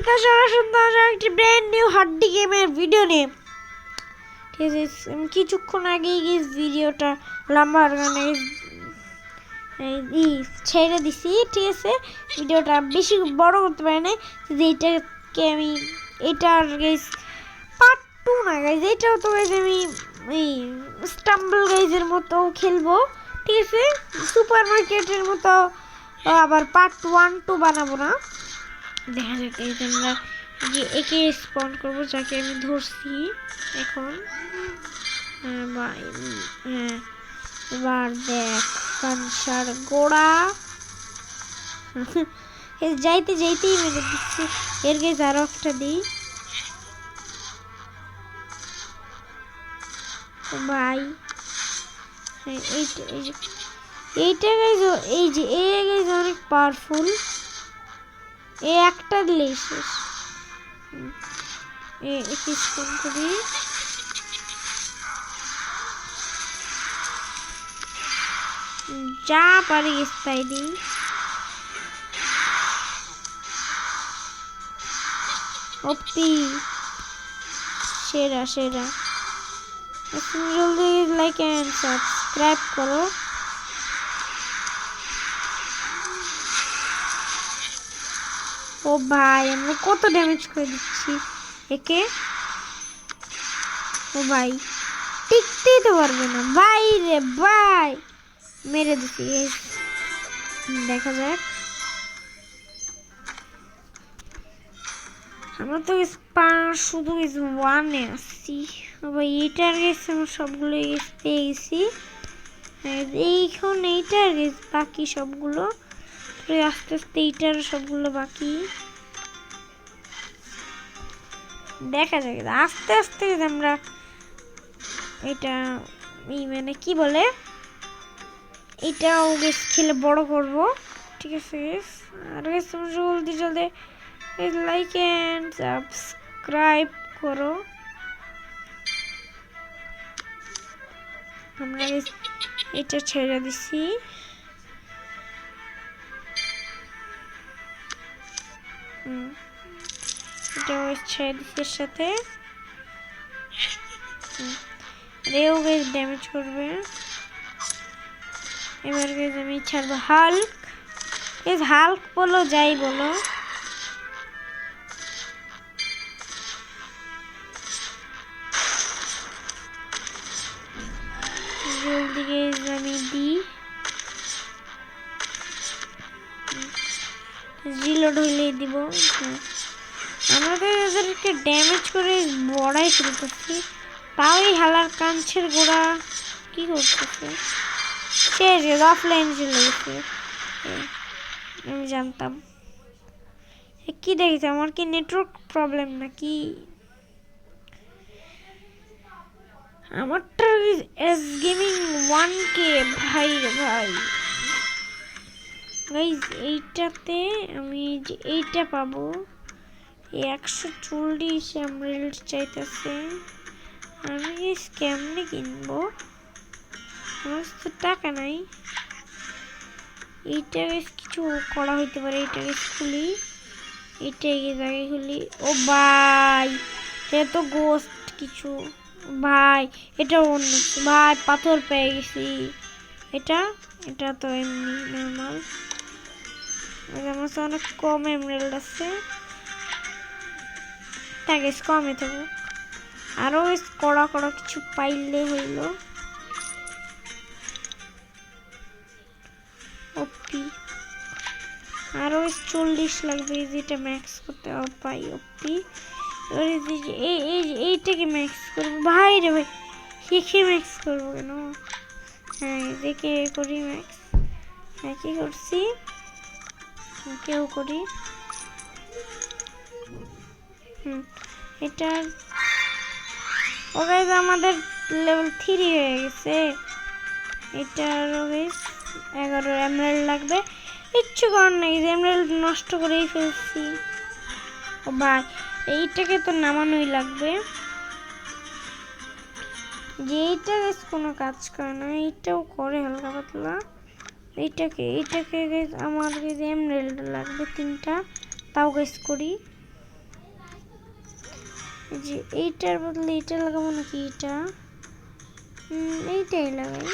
বিকাশ সুন্দর একটি brand new হাড্ডি গেমের ভিডিও নিয়ে। ঠিক আছে, আমি কিছুক্ষণ আগেই ভিডিওটা লম্বা গানে ছেড়ে দিছি। ঠিক আছে, ভিডিওটা বেশি বড় করতে পারি না, যে এটাকে আমি এটার পার্ট 2 না গাইজ, এটাও তো গাইজ আমি এই স্টাম্বল গাইজের মতো খেলবো। ঠিক আছে, সুপার মার্কেটের মতো আবার পার্ট 1-2 বানাবো না। দেখা যাক এই যে আমরা যে একে স্পন করবো, যাকে আমি ধরছি এখন। এবার দেখ কানসার গোড়া যাইতে যাইতেই মেরে দিচ্ছি। এর গাইজ আরো একটা দিই ভাই। এইটা গাইজ, এই যে গাইজ অনেক পাওয়ারফুল। এই একটা দিলেই শেষ। একে স্পন করি। যা পারি তাই দিই। ওপি সেরা সেরা। জলদি লাইক এন্ড সাবস্ক্রাইব করো। ও ভাই, আমরা কত ড্যামেজ করে দিচ্ছি একে। ও ভাই, টিকতেই তো পারবে না ভাই রে ভাই, মেরে দিচ্ছি। দেখা যাক, আমরা তো শুধু 1-এ আসছি ভাই। এইটার গেছে আমরা সবগুলো পেয়ে গেছি। এইখন এইটার গেছে বাকি সবগুলো, আস্তে আস্তে এইটার সবগুলো বাকি। দেখা যাক আস্তে আস্তে আমরা এটা মানে কি বলে, এটাও গেছ খেলে বড় করব। ঠিক আছে, আর গেছে জলদি জলদি লাইক এন্ড সাবস্ক্রাইব করো। আমরা এটা ছেড়ে দিছি। এটা ছেড়ে দিছি এর সাথে। রেও গাইজ ড্যামেজ করবে। এবার গাইজ আমি ছাড়বো হাল্ক। হাল্ক বলো যাই বলো, জলদি গাইজ আমি দিই। রিলোড হইলেই দিব। আমাদের এদেরকে ড্যামেজ করে বড়াই শুরু করছি, তাও এই হালার কাঞ্চের গোড়া কি করতেছে। শেষ অফলাইন চলে গেছে। আমি জানতাম। কি দেখেছি, আমার কি নেটওয়ার্ক প্রবলেম নাকি? আমারটা এস গেমিং 1K ভাই রে ভাই। গাইজ এইটাতে আমি যে এইটা পাবো 140 এমরাল্ড চাইতেছে। আমি কেমনে কিনবো, আমার তো টাকা নাই। এইটা কিছু করা হইতে পারে। এইটা খুলি, এইটা আগে খুলি। ও ভাই, এটা তো গোস্ট কিছু ভাই। এটা অন্য ভাই, পাথর পেয়ে গেছি। এটা এটা তো এমনি নর্মাল। আমার তো অনেক কম এমরাল্ড আছে। তাকে কমে থাকবো, আরো কড়া কড়া কিছু পাইলে হইল। ওপি আরো 40 লাগবে, যেটা ম্যাক্স করতে পাই। ওপি এইটাকে ম্যাক্স করবো ভাই রে ভাই। শিখে ম্যাক্স করবো কেন? হ্যাঁ দেখে করি ম্যাক্স। হ্যাঁ কি করছি, কেউ করি। এটা আমাদের লেভেল 3 হয়ে গেছে। এটার 11 এমরাল্ড লাগবে। ইচ্ছে করার নেই, এমরাল্ড নষ্ট করেই ফেলছি। ও ভাই, এইটাকে তো নামানোই লাগবে। যে এইটা কোনো কাজ করে না, এইটাও করে হালকা পাতলা। এইটাকে আমার এমরাল্ড লাগবে 3টা, তাও গেস করি। যে এইটার বদলে এটা লাগাবো নাকি এটা এইটাই লাগাই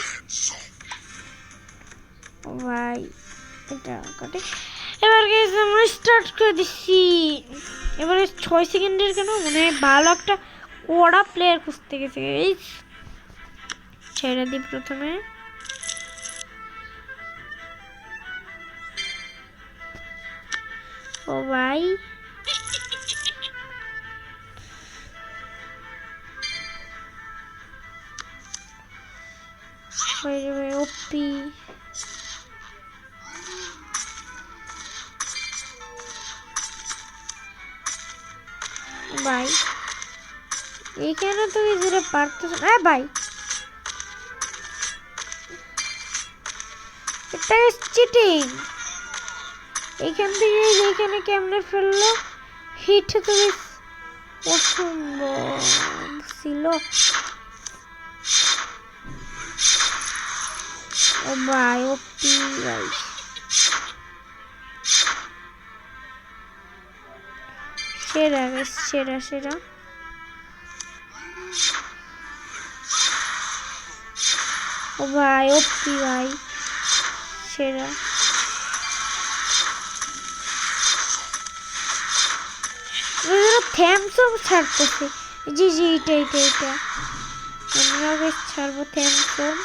ভাই এটা কাটে এবার গাইস আমরা স্টার্ট করে দিচ্ছি এবারে 6 সেকেন্ডের কেন মানে ভালো একটা ওড়া প্লেয়ার খুঁজতে গেছে গাইস ছেড়ে দিই প্রথমে ও ভাই ভাই ওপি ভাই এইখানে তো যেটা পারতেছ না ভাই এটা চিটিং এইখান থেকে এইখানে কেমনে ফেললো হিট তো অসম্ভব ছিল ও ভাই ওপি ভাই সেরা সেরা সেরা ও ভাই ওপি ভাই সেরা থ্যামসম ছাড়তেছে জি জি এটা এটা এটা আমরা বেশ ছাড়বো থ্যামসম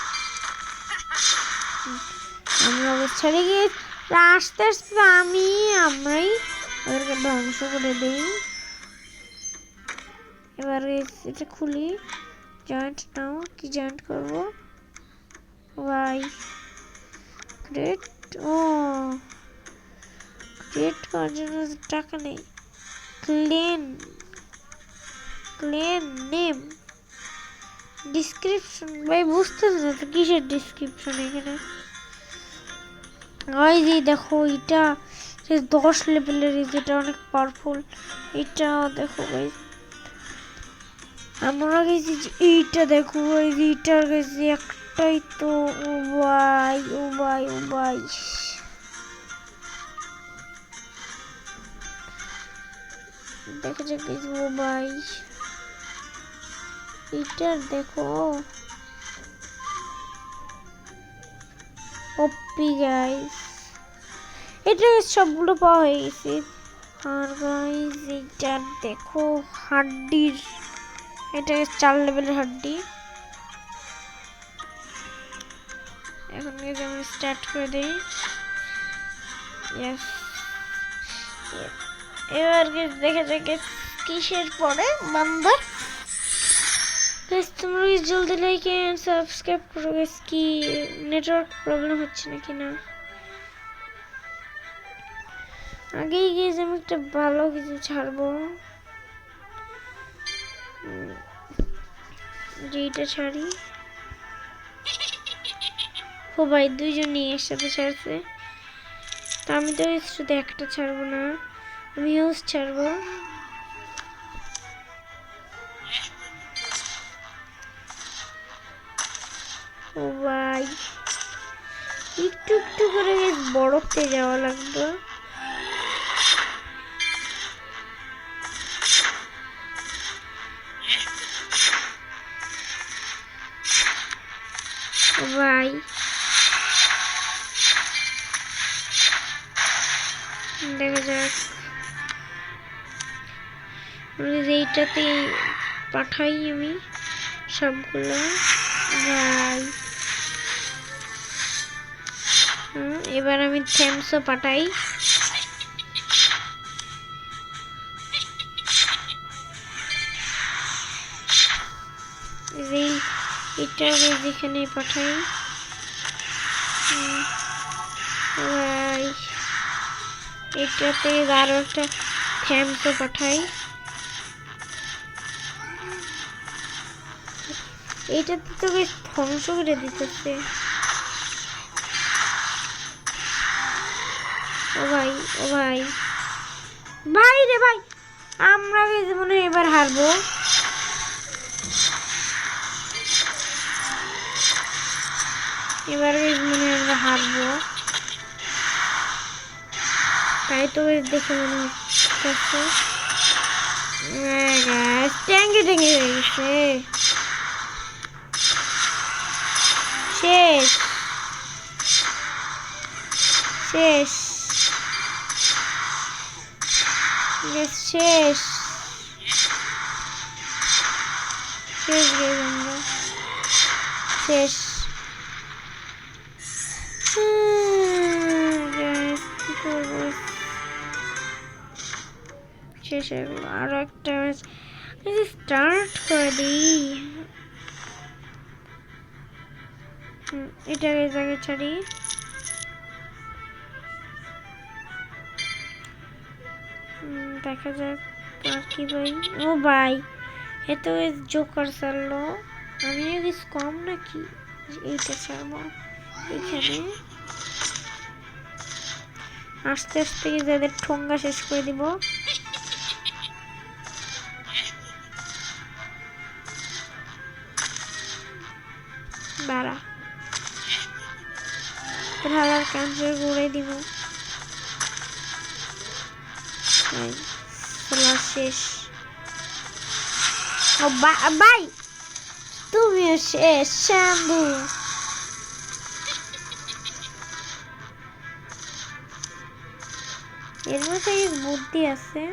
আমরা বেশ ছাড়ে গিয়ে আস্তে আস্তে আমরাই ওদেরকে ধ্বংস করে দিই এবার এটা খুলি জয়েন্ট নাও কি জয়েন্ট করবো ভাই ক্রিয়েট ও ক্রিয়েট করার জন্য টাকা নেই ক্লেন নেম ডিসক্রিপশন ভাই বুঝতেছ না তো কিসের ডিসক্রিপশন এখানে ওই যে দেখো এটা 10 লেভেলের যেটা অনেক পাওয়ারফুল এটা দেখো ভাই আমরা গেছি এইটা দেখো ভাই এইটার গেছি একটাই তো ও ভাই ও ভাই ও ভাই দেখা যাক ও ভাই এইটার দেখো ওপি গাইস এটা সবগুলো পাওয়া হয়ে গেছে আর গাইস এইটার দেখো হাড্ডির এটা 4 লেভেলের হাড্ডি এখন আমি স্টার্ট করে দেই यस এবার দেখা যাক কিসের পরে বান্দা গাইস তোমরা জলদি লাইক এন্ড সাবস্ক্রাইব করো গাইস কি নেটওয়ার্ক প্রবলেম হচ্ছে নাকি না আগেই গাইস আমি একটা ভালো কিছু ছাড়বো যেটা ছাড়ি ও ভাই দুইজনই একসাথে ছাড়ছে তা আমি তো শুধু একটা ছাড়বো না আমি হিউজ ছাড়বো ও ভাই একটু একটু করে বড়তে যাওয়া লাগবে ভাই দেখা যাক এইটাতে পাঠাই আমি সবগুলো ভাই এবার আমি থ্যামসও পাঠাই এটা যেখানে পাঠাই ভাই এটাতে আরো একটা থ্যামসও পাঠাই এইটাতে তো বেশ ধ্বংস করে দিতেছে ও ভাই ভাই রে ভাই আমরা মনে হয় এবার হারবো এবার মনে হয় আমরা হারবো তাই তো দেখে মনে হচ্ছে ট্যাঙ্কি ট্যাঙ্কি হয়ে গেছে শেষ শেষ শেষ শেষ আমরা শেষ শেষ হয়ে গেল আরো একটা স্টার্ট করে দিই এটা জায়গায় ছাড়ি দেখা যাক আর কি ভাই ও ভাই এত জোকার চাললো আমিও কিছু কম নাকি এইটা ছাড়বো এখানে আস্তে আস্তে যাদের ঠোঙ্গা শেষ করে দিব দাঁড়া হালার কাঞ্চের ঘুরে দিব শেষ ও ভাই তুমিও শেষ শ্যাম্বু এর মধ্যে বুদ্ধি আছে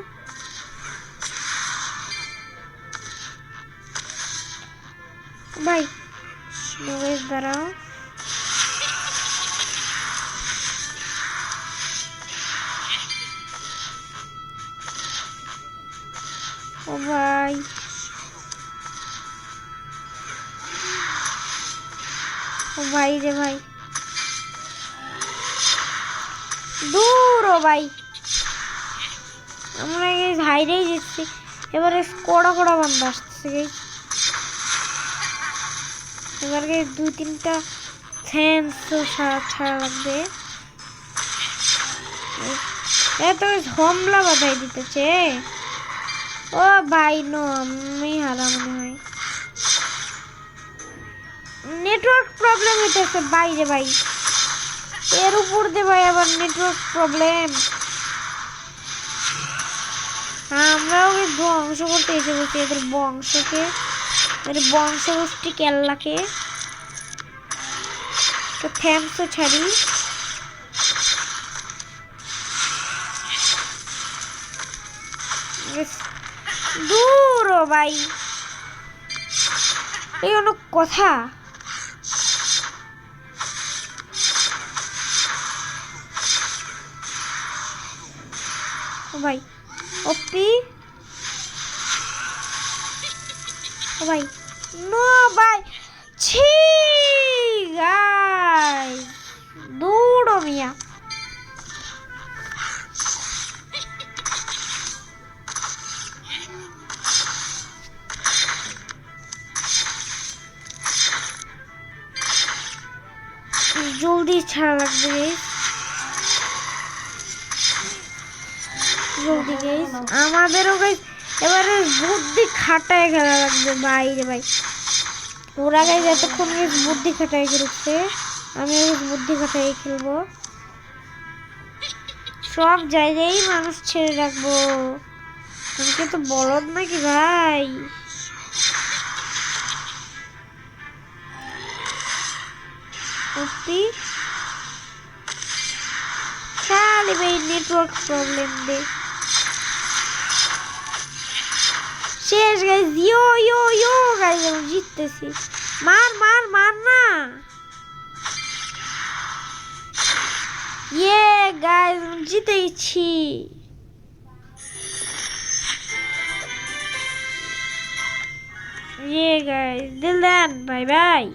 ভাই দাঁড়াও ও ভাই ও ভাই রে ভাই দূর ও ভাই আমরা হাইরেই যাচ্ছি এবারে কড়া কড়া বন্ধ আসতেছে এবার দুই তিনটা ফ্যান্স ছাড়া লাগবে এত হমলা বাধাই দিতেছে ও ভাই নো আমি হারা মনে হয় নেটওয়ার্ক প্রবলেম হইতেছে বাইরে ভাই এর উপর দিয়ে ভাই আবার নেটওয়ার্ক প্রবলেম আমরাও ধ্বংস করতে এসে বলছি এদের বংশকে এদের বংশগোষ্ঠী কেল্লাকে তো থ্যাম্পসও ছাড়ি দূর ভাই এই অনেক কথা ভাই ওপি ভাই নো ভাই ছি গাইস দৌড়ো মিয়া জলদি ছাড়া লাগবে জলদি গাইস আমাদেরও গাইস এবারে বুদ্ধি খাটায় খেলা লাগবে বাইরে ভাই ওরা গাইস এতক্ষণ গাইস বুদ্ধি খাটায় খেলছে আমি বুদ্ধি খাটাই খেলবো সব জায়গায় মানুষ ছেড়ে রাখবো আমাকে তো বলদ নাকি ভাই ওপি খালি ভাই নেটওয়ার্ক প্রবলেম দে শেষ গাইস ইয়ো ইয়ো ইয়ো গাইস আমি জিততেছি মার মার মার না ইয়ে গাইস জিতে গেছি ইয়ে গাইস দিল দেন বাই বাই